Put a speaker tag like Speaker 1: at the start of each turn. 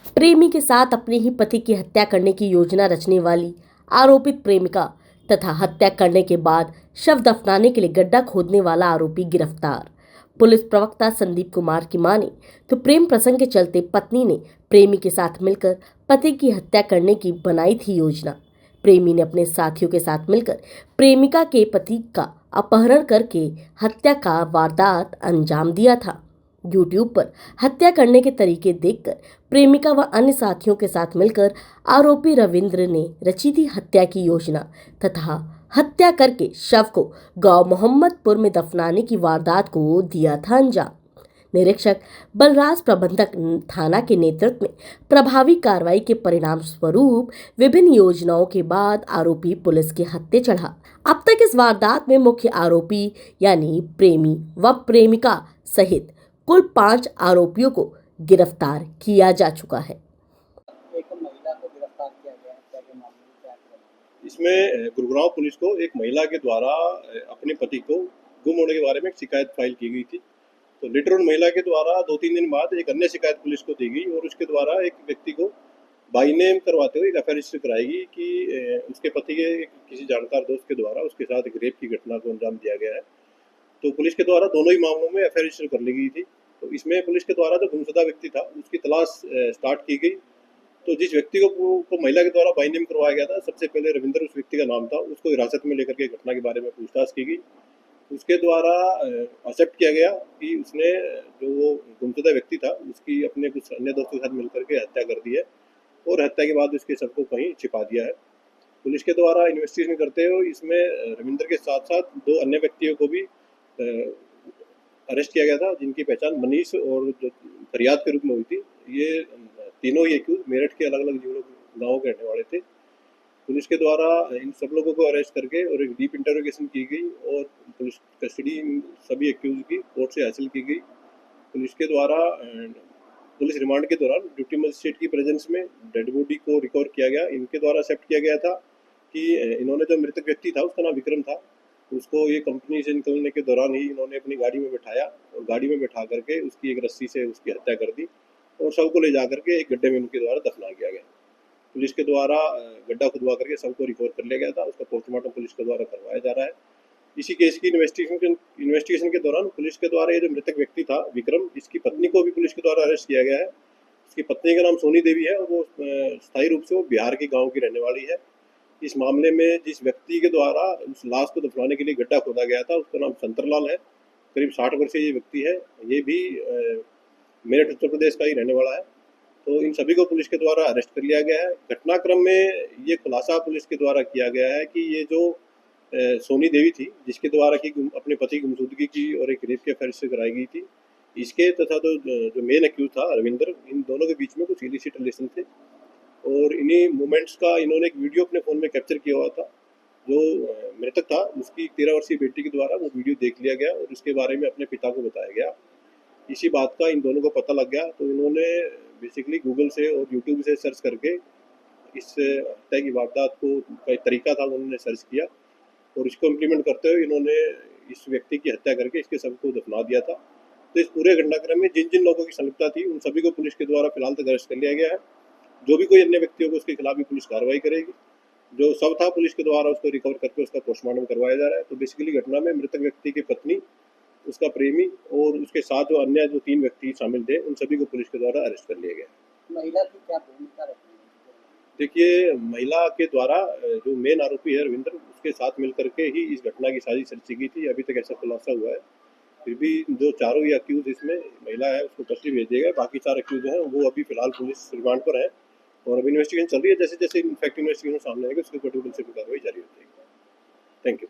Speaker 1: प्रेमी के साथ अपने ही पति की हत्या करने की योजना रचने वाली आरोपित प्रेमिका तथा हत्या करने के बाद शव दफनाने के लिए गड्ढा खोदने वाला आरोपी गिरफ्तार। पुलिस प्रवक्ता संदीप कुमार की माने तो प्रेम प्रसंग के चलते पत्नी ने प्रेमी के साथ मिलकर पति की हत्या करने की बनाई थी योजना। प्रेमी ने अपने साथियों के साथ मिलकर प्रेमिका के पति का अपहरण करके हत्या का वारदात अंजाम दिया था। यूट्यूब पर हत्या करने के तरीके देखकर प्रेमिका व अन्य साथियों के साथ मिलकर आरोपी रविंद्र ने रची थी हत्या की योजना तथा हत्या करके शव को गांव मोहम्मदपुर में दफनाने की वारदात को दिया था अंजाम। निरीक्षक बलराज प्रबंधक थाना के नेतृत्व में प्रभावी कार्रवाई के परिणाम स्वरूप विभिन्न योजनाओं के बाद आरोपी पुलिस के हत्थे चढ़ा। अब तक इस वारदात में मुख्य आरोपी यानी प्रेमी व प्रेमिका सहित कुल 5 आरोपियों को गिरफ्तार किया जा चुका है।
Speaker 2: एक महिला को गिरफ्तार किया गया है, क्या के मामले में क्या है?
Speaker 3: इसमें गुरुग्राम पुलिस को एक महिला के द्वारा अपने पति को गुम होने के बारे में एक शिकायत फाइल की गई थी। तो लेटर ऑन महिला के द्वारा 2-3 दिन बाद एक अन्य शिकायत पुलिस को दी गई और उसके द्वारा एक व्यक्ति को बाई नेम करवाते हुए एक एफआईआर रजिस्टर कराएगी कि उसके पति के किसी जानकार दोस्त के द्वारा उसके साथ एक रेप की घटना को अंजाम दिया गया है। तो पुलिस के द्वारा दोनों ही मामलों में एफआईआर रजिस्टर कर ली गई थी। तो इसमें पुलिस के द्वारा जो गुमशुदा व्यक्ति था उसकी तलाश स्टार्ट की गई। तो जिस व्यक्ति को महिला के द्वारा बाई नेम करवाया गया था, सबसे पहले रविंद्र उस व्यक्ति का नाम था, उसको हिरासत में लेकर के घटना के बारे में पूछताछ की गई। उसके द्वारा एक्सेप्ट किया गया कि उसने जो वो गुमशुदा व्यक्ति था उसकी अपने कुछ अन्य दोस्तों के साथ मिलकर के हत्या कर दी है और हत्या के बाद उसके सबको कहीं छिपा दिया है। पुलिस के द्वारा इन्वेस्टिगेशन करते हुए इसमें रविंद्र के साथ साथ 2 अन्य व्यक्तियों को भी अरेस्ट किया गया था, जिनकी पहचान मनीष और जो फरियाद के रूप में हुई थी। ये तीनों ही एक्यूज मेरठ के अलग अलग गाँव के रहने वाले थे। पुलिस के द्वारा इन सब लोगों को अरेस्ट करके और एक डीप इंटरोगेशन की गई और पुलिस कस्टडी सभी एक्यूज की कोर्ट से हासिल की गई। पुलिस के द्वारा पुलिस रिमांड के दौरान ड्यूटी मजिस्ट्रेट की प्रेजेंस में डेड बॉडी को रिकवर किया गया। इनके द्वारा एक्सेप्ट किया गया था कि इन्होंने जो मृतक व्यक्ति था उसका नाम विक्रम था, उसको ये कंपनी से निकलने के दौरान ही इन्होंने अपनी गाड़ी में बिठाया और गाड़ी में बिठा करके उसकी एक रस्सी से उसकी हत्या कर दी और शव को ले जा करके एक गड्ढे में उनके द्वारा दफना किया गया। पुलिस के द्वारा गड्ढा खुदवा करके शव को रिकवर कर लिया गया था। उसका पोस्टमार्टम पुलिस के द्वारा करवाया जा रहा है। इसी केस की इन्वेस्टिगेशन के दौरान पुलिस के द्वारा ये जो मृतक व्यक्ति था विक्रम, इसकी पत्नी को भी पुलिस के द्वारा अरेस्ट किया गया है। इसकी पत्नी का नाम सोनी देवी है और वो स्थायी रूप से वो बिहार के गाँव की रहने वाली है। इस मामले में जिस व्यक्ति के द्वारा उस लाश को दफनाने के लिए गड्ढा खोदा गया था उसका नाम शंतरलाल है। करीब 60 वर्षीय ये व्यक्ति है। ये भी मेरठ उत्तर प्रदेश का ही रहने वाला है। तो इन सभी को पुलिस के द्वारा अरेस्ट कर लिया गया है। घटनाक्रम में ये खुलासा पुलिस के द्वारा किया गया है कि ये जो सोनी देवी थी, जिसके द्वारा की अपने पति की गुमशुदगी की और एक रेप की एफआईआर रजिस्टर कराई गई थी, इसके तथा जो मेन एक्यूज था रविंद्र, इन दोनों के बीच में कुछ इलिसिट रिलेशन थे और इन्हीं मोमेंट्स का इन्होंने एक वीडियो अपने फ़ोन में कैप्चर किया हुआ था। जो मृतक था उसकी 13 वर्षीय बेटी के द्वारा वो वीडियो देख लिया गया और उसके बारे में अपने पिता को बताया गया। इसी बात का इन दोनों को पता लग गया तो इन्होंने बेसिकली गूगल से और यूट्यूब से सर्च करके इस हत्या की वारदात को का तरीका था उन्होंने सर्च किया और इसको इम्प्लीमेंट करते हुए इन्होंने इस व्यक्ति की हत्या करके इसके सबको दफना दिया था। तो इस पूरे घटनाक्रम में जिन जिन लोगों की संलिप्तता थी उन सभी को पुलिस के द्वारा फिलहाल तक अरेस्ट कर लिया गया है। जो भी कोई अन्य व्यक्ति होगा उसके खिलाफ भी पुलिस कार्रवाई करेगी। जो शव था पुलिस के द्वारा उसको रिकवर करके उसका पोस्टमार्टम करवाया जा रहा है। तो बेसिकली घटना में मृतक व्यक्ति की पत्नी, उसका प्रेमी और उसके साथ जो अन्य जो 3 व्यक्ति शामिल थे उन सभी को पुलिस के द्वारा अरेस्ट कर लिया गया।
Speaker 2: महिला की क्या भूमिका रहती है?
Speaker 3: देखिए, महिला के द्वारा जो मेन आरोपी है रविंद्र, उसके साथ मिलकर के ही इस घटना की साजिश रची गई थी। अभी तक ऐसा खुलासा हुआ है। फिर भी जो चारों ही अक्यूज इसमें महिला है उसको कस्टडी भेज दिया गया। बाकी 4 अक्यूज हैं वो अभी फिलहाल पुलिस रिमांड पर है और अभी इन्वेस्टिगेशन चल रही है। जैसे जैसे इनफैक्ट इन्वेस्टिगेशन सामने आएगा उसके ऊपर टेबल से कार्रवाई जारी हो जाएगी। Thank you.